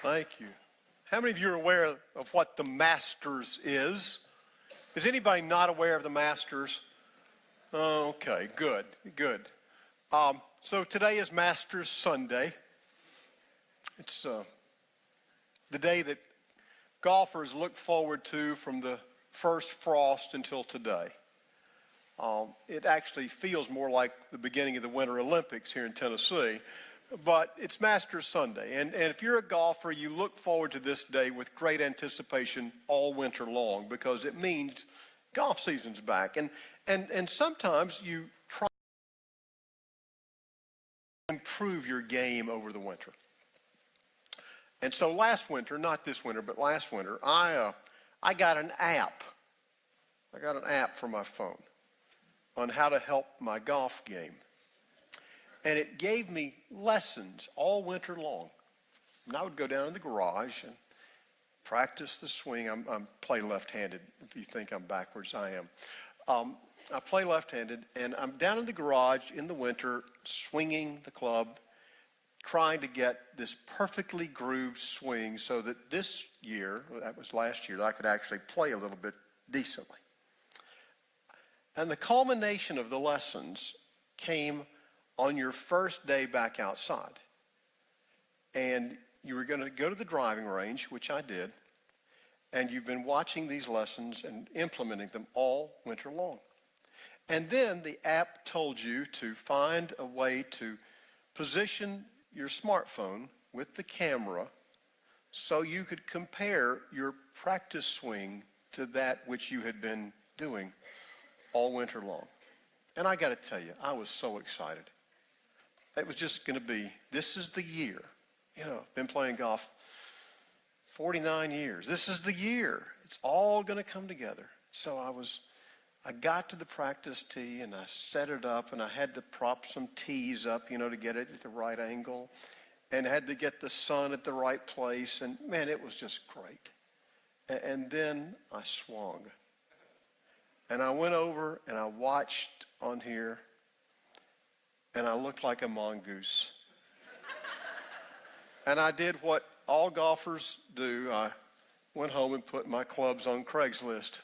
Thank you. How many of you are aware of what the Masters is? Is anybody not aware of the Masters? Oh, okay, good, good. So today is Masters Sunday. It's the day that golfers look forward to from the first frost until today. It actually feels more like the beginning of the Winter Olympics here in Tennessee, but it's Masters Sunday. And if you're a golfer, you look forward to this day with great anticipation all winter long because it means golf season's back. And sometimes you try to improve your game over the winter. And so last winter, not this winter, but last winter, I got an app. I got an app for my phone on how to help my golf game. And it gave me lessons all winter long. And I would go down in the garage and practice the swing. I play left-handed. If you think I'm backwards, I am. I play left-handed, and I'm down in the garage in the winter swinging the club, trying to get this perfectly grooved swing so that this year, that was last year, that I could actually play a little bit decently. And the culmination of the lessons came on your first day back outside. And you were going to go to the driving range, which I did, and you've been watching these lessons and implementing them all winter long. And then the app told you to find a way to position your smartphone with the camera so you could compare your practice swing to that which you had been doing all winter long. And I got to tell you, I was so excited. It was just going to be, this is the year. You know, been playing golf 49 years. This is the year. It's all going to come together. So I got to the practice tee and I set it up and I had to prop some tees up, you know, to get it at the right angle and had to get the sun at the right place. And man, it was just great. And then I swung. And I went over and I watched on here and I looked like a mongoose. And I did what all golfers do. I went home and put my clubs on Craigslist.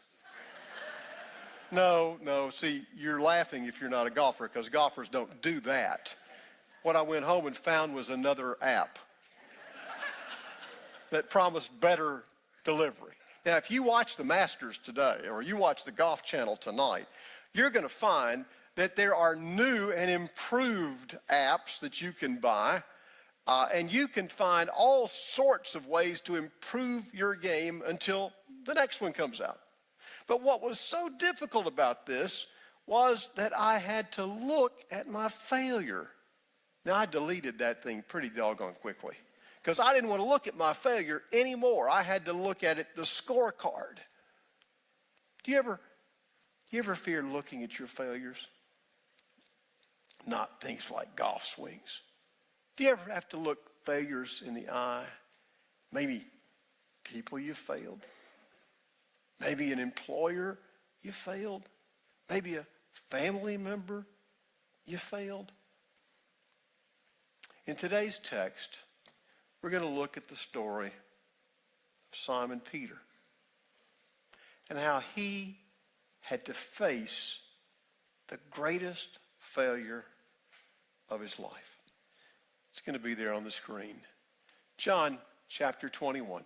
No, see, you're laughing if you're not a golfer because golfers don't do that. What I went home and found was another app that promised better delivery. Now, if you watch the Masters today or you watch the Golf Channel tonight, you're going to find that there are new and improved apps that you can buy, and you can find all sorts of ways to improve your game until the next one comes out. But what was so difficult about this was that I had to look at my failure. Now, I deleted that thing pretty doggone quickly because I didn't want to look at my failure anymore. I had to look at it, the scorecard. Do you ever fear looking at your failures? Not things like golf swings. Do you ever have to look failures in the eye? Maybe people you failed. Maybe an employer you failed. Maybe a family member you failed. In today's text, we're going to look at the story of Simon Peter and how he had to face the greatest failure of his life. It's going to be there on the screen. John chapter 21.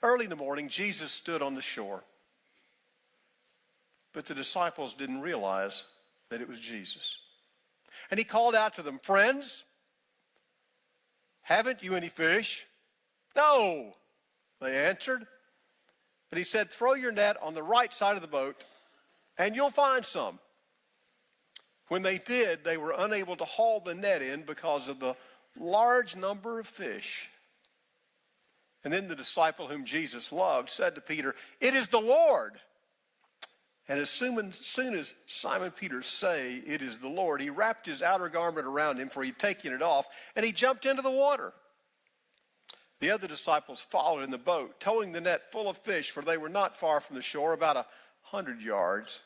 Early in the morning, Jesus stood on the shore, but the disciples didn't realize that it was Jesus. And he called out to them, "Friends, haven't you any fish?" "No," they answered. But he said, "Throw your net on the right side of the boat, and you'll find some." When they did, they were unable to haul the net in because of the large number of fish. And then the disciple whom Jesus loved said to Peter, "It is the Lord." And as soon as Simon Peter said, "It is the Lord," he wrapped his outer garment around him, for he'd taken it off, and he jumped into the water. The other disciples followed in the boat, towing the net full of fish, for they were not far from the shore, about 100 yards.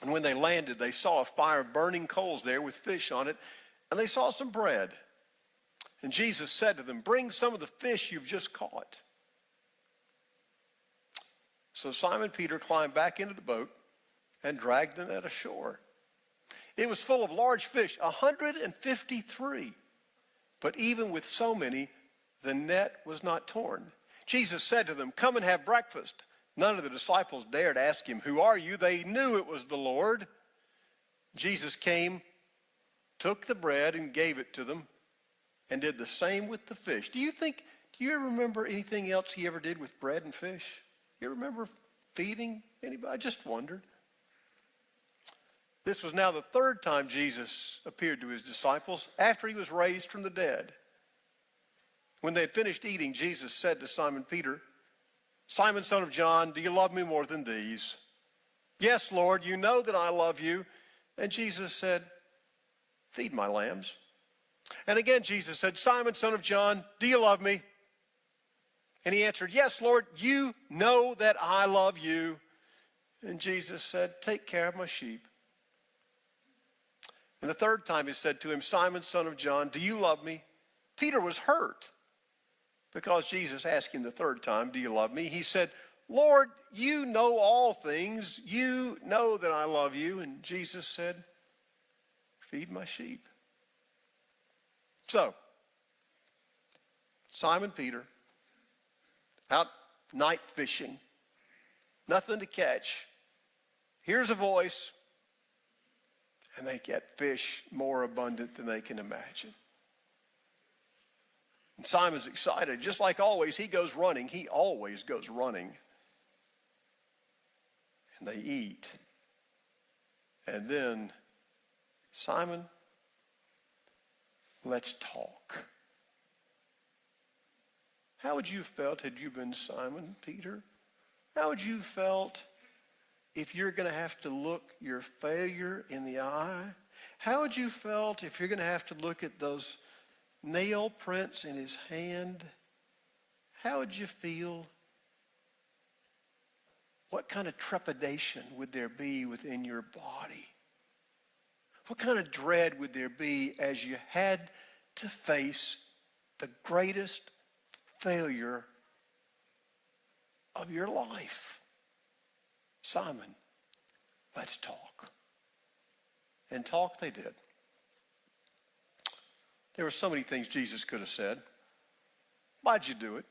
And when they landed, they saw a fire of burning coals there with fish on it, and they saw some bread. And Jesus said to them, bring some of the fish you've just caught. So Simon Peter climbed back into the boat and dragged the net ashore. It was full of large fish, 153. But even with so many, the net was not torn. Jesus said to them, come and have breakfast. None of the disciples dared ask him, who are you? They knew it was the Lord. Jesus came, took the bread and gave it to them, and did the same with the fish. Do you ever remember anything else he ever did with bread and fish? You remember feeding anybody? I just wondered. This was now the third time Jesus appeared to his disciples after he was raised from the dead. When they had finished eating, Jesus said to Simon Peter, Simon, son of John, do you love me more than these? Yes, Lord, you know that I love you. And Jesus said, feed my lambs. And again Jesus said, Simon, son of John, do you love me? And he answered, yes, Lord, you know that I love you. And Jesus said, take care of my sheep. And the third time he said to him, Simon, son of John, do you love me? Peter was hurt because Jesus asked him the third time, do you love me? He said, Lord, you know all things. You know that I love you. And Jesus said, feed my sheep. So, Simon Peter, out night fishing, nothing to catch. Here's a voice, and they get fish more abundant than they can imagine. And Simon's excited. Just like always, he goes running. He always goes running. And they eat. And then, Simon, let's talk. How would you have felt had you been Simon Peter? How would you have felt if you're going to have to look your failure in the eye? How would you have felt if you're going to have to look at those nail prints in his hand? How would you feel? What kind of trepidation would there be within your body? What kind of dread would there be as you had to face the greatest failure of your life? Simon, let's talk. And talk they did. There were so many things Jesus could have said. Why'd you do it?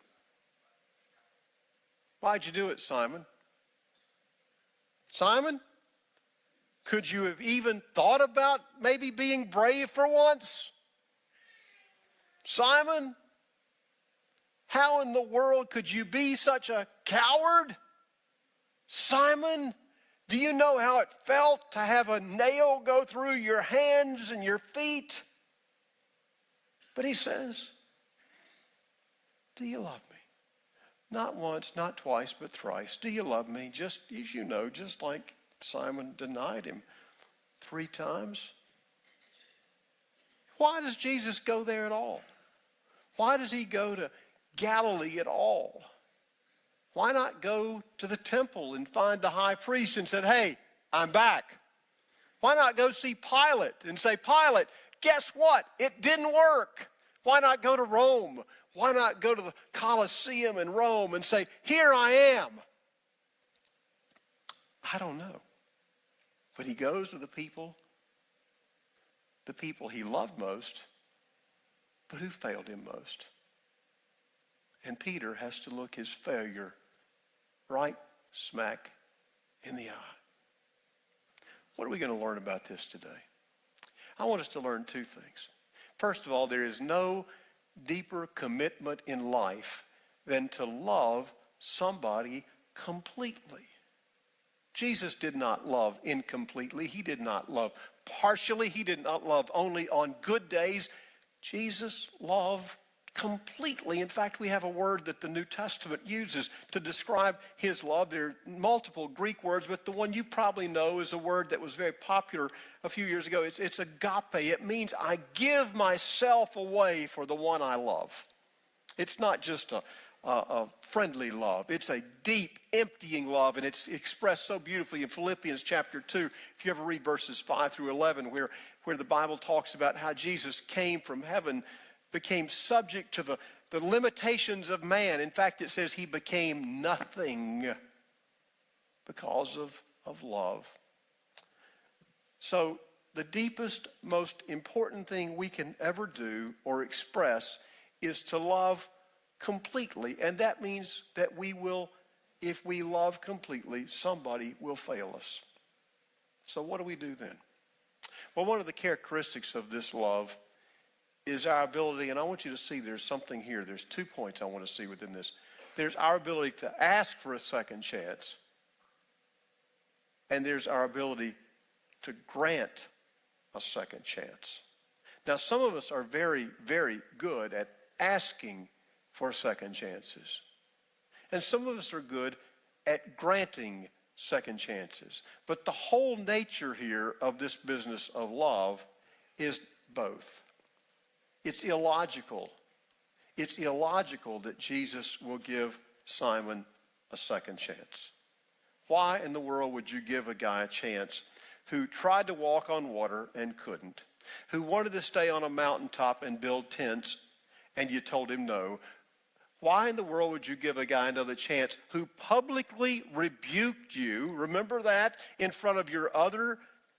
Why'd you do it, Simon? Simon, could you have even thought about maybe being brave for once? Simon, how in the world could you be such a coward? Simon, do you know how it felt to have a nail go through your hands and your feet? But he says, do you love me? Not once, not twice, but thrice. Do you love me? Just as you know, just like Simon denied him 3 times. Why does Jesus go there at all? Why does he go to Galilee at all? Why not go to the temple and find the high priest and say, hey, I'm back? Why not go see Pilate and say, Pilate, guess what? It didn't work. Why not go to Rome? Why not go to the Colosseum in Rome and say, here I am? I don't know. But he goes to the people he loved most, but who failed him most. And Peter has to look his failure right smack in the eye. What are we going to learn about this today? I want us to learn 2 things. First of all, there is no deeper commitment in life than to love somebody completely. Jesus did not love incompletely. He did not love partially. He did not love only on good days. Jesus loved completely. In fact, we have a word that the New Testament uses to describe his love. There are multiple Greek words, but the one you probably know is a word that was very popular a few years ago. It's agape. It means I give myself away for the one I love. It's not just a friendly love. It's a deep, emptying love, and it's expressed so beautifully in Philippians chapter 2. If you ever read verses 5 through 11, where the Bible talks about how Jesus came from heaven became subject to the limitations of man. In fact, it says he became nothing because of love. So the deepest, most important thing we can ever do or express is to love completely. And that means that we will, if we love completely, somebody will fail us. So what do we do then? Well, one of the characteristics of this love is our ability, and I want you to see there's something here. There's 2 points I want to see within this. There's our ability to ask for a second chance, and there's our ability to grant a second chance. Now, some of us are very, very good at asking for second chances. And some of us are good at granting second chances. But the whole nature here of this business of love is both. It's illogical. It's illogical that Jesus will give Simon a second chance. Why in the world would you give a guy a chance who tried to walk on water and couldn't, who wanted to stay on a mountaintop and build tents and you told him no? Why in the world would you give a guy another chance who publicly rebuked you, remember that, in front of your other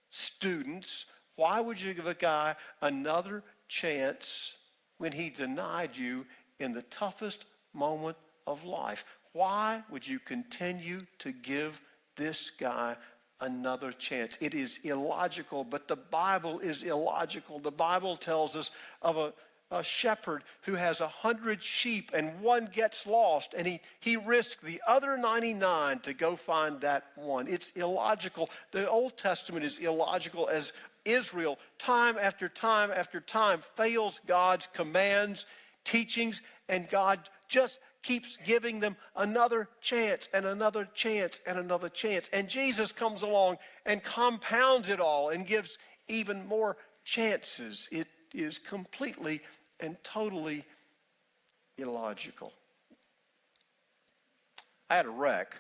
students? Why would you give a guy another chance when he denied you in the toughest moment of life? Why would you continue to give this guy another chance? It is illogical, but the Bible is illogical. The Bible tells us of a shepherd who has 100 sheep and one gets lost, and he risked the other 99 to go find that one. It's illogical. The Old Testament is illogical as Israel, time after time after time, fails God's commands, teachings, and God just keeps giving them another chance and another chance and another chance. And Jesus comes along and compounds it all and gives even more chances. It is completely and totally illogical. I had a wreck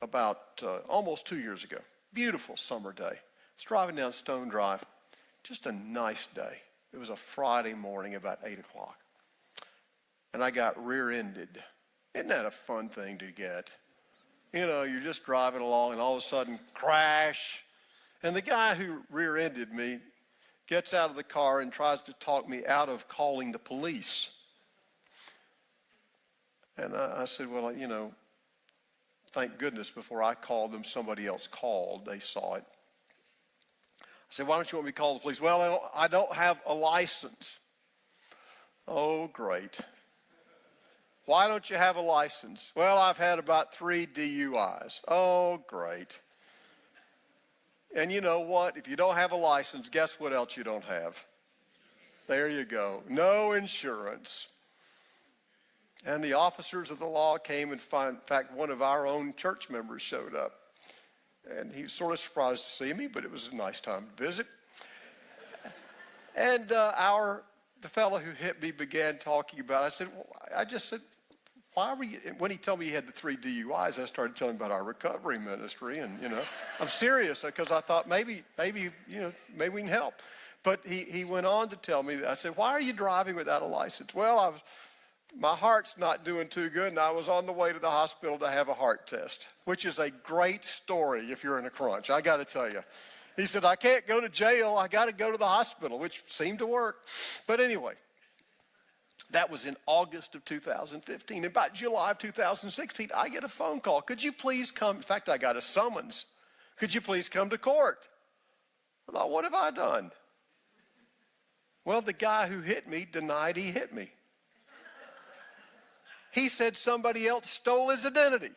about almost 2 years ago. Beautiful summer day. I was driving down Stone Drive. Just a nice day. It was a Friday morning about 8 o'clock. And I got rear-ended. Isn't that a fun thing to get? You know, you're just driving along and all of a sudden, crash. And the guy who rear-ended me gets out of the car and tries to talk me out of calling the police. And I said, well, you know, thank goodness before I called them, somebody else called. They saw it. I said, why don't you want me to call the police? Well, I don't have a license. Oh, great. Why don't you have a license? Well, I've had about 3 DUIs. Oh, great. And you know what? If you don't have a license, guess what else you don't have? There you go. No insurance. And the officers of the law came and in fact, one of our own church members showed up. And he was sort of surprised to see me, but it was a nice time to visit. And the fellow who hit me began talking about it. I just said, why were you, when he told me he had the 3 DUIs, I started telling him about our recovery ministry. And, you know, I'm serious because I thought maybe we can help. But he went on to tell me, I said, why are you driving without a license? Well, my heart's not doing too good, and I was on the way to the hospital to have a heart test, which is a great story if you're in a crunch, I got to tell you. He said, I can't go to jail, I got to go to the hospital, which seemed to work. But anyway, that was in August of 2015. About July of 2016, I get a phone call. Could you please come? In fact, I got a summons. Could you please come to court? I thought, what have I done? Well, the guy who hit me denied he hit me. He said somebody else stole his identity.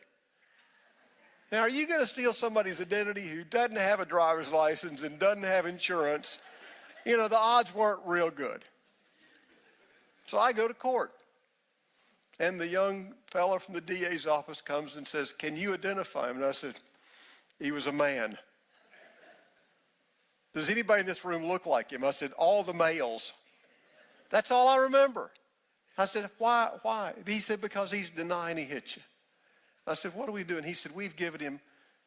Now, are you going to steal somebody's identity who doesn't have a driver's license and doesn't have insurance? You know, the odds weren't real good. So I go to court. And the young fella from the DA's office comes and says, can you identify him? And I said, he was a man. Does anybody in this room look like him? I said, all the males. That's all I remember. I said, why? He said, because he's denying he hit you. I said, what are we doing? He said, we've given him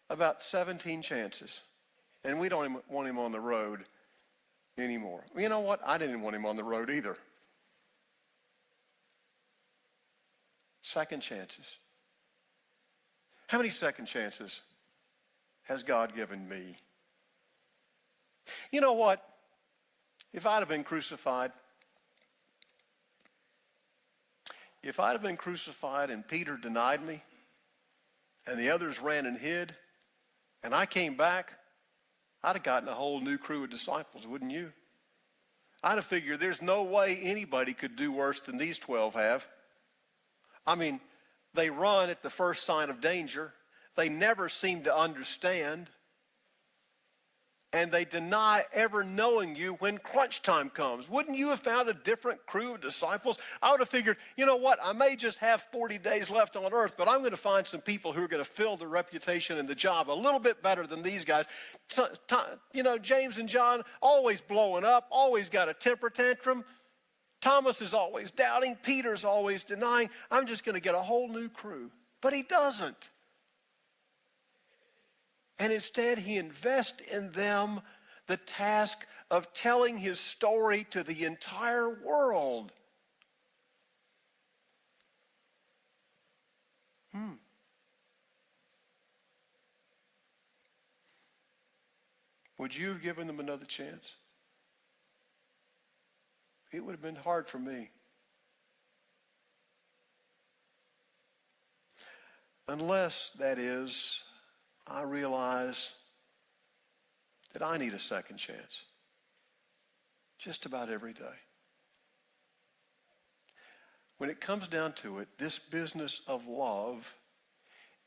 about 17 chances, and we don't want him on the road anymore. You know what? I didn't want him on the road either. Second chances. How many second chances has God given me? You know what? If I'd have been crucified, and Peter denied me, and the others ran and hid, and I came back, I'd have gotten a whole new crew of disciples, wouldn't you? I'd have figured there's no way anybody could do worse than these 12 have. I mean, they run at the first sign of danger. They never seem to understand. And they deny ever knowing you when crunch time comes. Wouldn't you have found a different crew of disciples? I would have figured, you know what, I may just have 40 days left on earth, but I'm going to find some people who are going to fill the reputation and the job a little bit better than these guys. James and John always blowing up, always got a temper tantrum. Thomas is always doubting. Peter's always denying. I'm just going to get a whole new crew. But he doesn't. And instead, he invests in them the task of telling his story to the entire world. Would you have given them another chance? It would have been hard for me. Unless, that is, I realize that I need a second chance just about every day. When it comes down to it, this business of love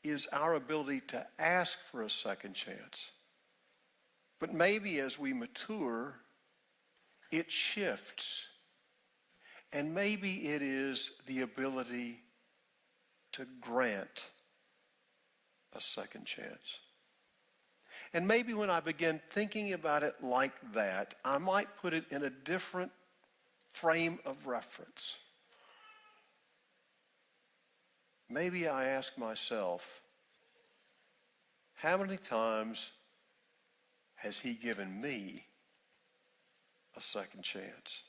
is our ability to ask for a second chance. But maybe as we mature, it shifts. And maybe it is the ability to grant a second chance. And maybe when I begin thinking about it like that, I might put it in a different frame of reference. Maybe I ask myself, how many times has he given me a second chance?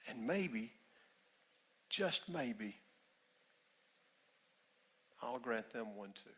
And maybe, just maybe, I'll grant them one too.